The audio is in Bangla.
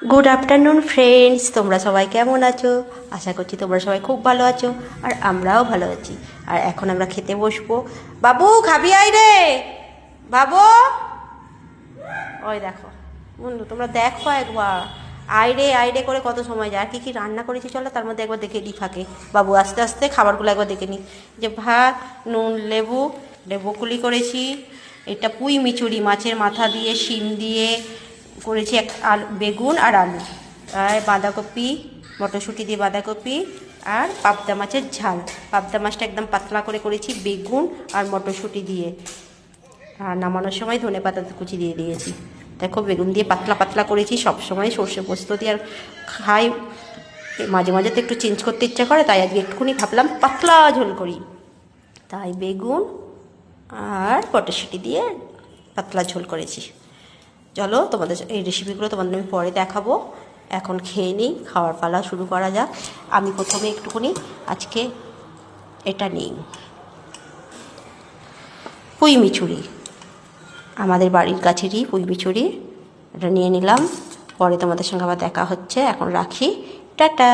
গুড আফটারনুন ফ্রেন্ডস, তোমরা সবাই কেমন আছো? আশা করছি তোমরা সবাই খুব ভালো আছো, আর আমরাও ভালো আছি। আর এখন আমরা খেতে বসবো। বাবু খাবি আয় রে বাবু, ওই দেখো বন্ধু, তোমরা দেখো একবার, আইরে করে কত সময় যায়। আর কী কী রান্না করেছি চলো তার মধ্যে একবার দেখে নিই ফাঁকে। বাবু আস্তে আস্তে খাবারগুলো একবার দেখে নিই। যে ভাত, নুন, লেবু কুলি করেছি। এটা পুঁই মিচুরি, মাছের মাথা দিয়ে শিম দিয়ে করেছি, আলু, বেগুন আর আলু, আর বাঁধাকপি, মটরশুঁটি দিয়ে বাঁধাকপি, আর পাবদা মাছের ঝাল। পাবদা মাছটা একদম পাতলা করে করেছি বেগুন আর মটরশুঁটি দিয়ে। আর নামানোর সময় ধনেপাতা কুচি দিয়ে দিয়েছি। দেখো বেগুন দিয়ে পাতলা পাতলা করেছি। সব সময় সর্ষে পোস্ত দিয়ে আর খাই, মাঝে মাঝে তো একটু চেঞ্জ করতে ইচ্ছা করে, তাই আজকে একটুখানি ভাবলাম পাতলা ঝোল করি। তাই বেগুন আর মটরশুঁটি দিয়ে পাতলা ঝোল করেছি। চলো তোমাদের এই রেসিপিগুলো তোমাদের আমি পরে দেখাবো। এখন খেয়ে নিই, খাওয়ার পালা শুরু করা যাক। আমি প্রথমে একটুখানি আজকে এটা নিই, পুঁই মিচুরি, আমাদের বাড়ির কাছেরই পুঁই মিচুরি, এটা নিয়ে নিলাম। পরে তোমাদের সঙ্গে আবার দেখা হচ্ছে। এখন রাখি, টাটা।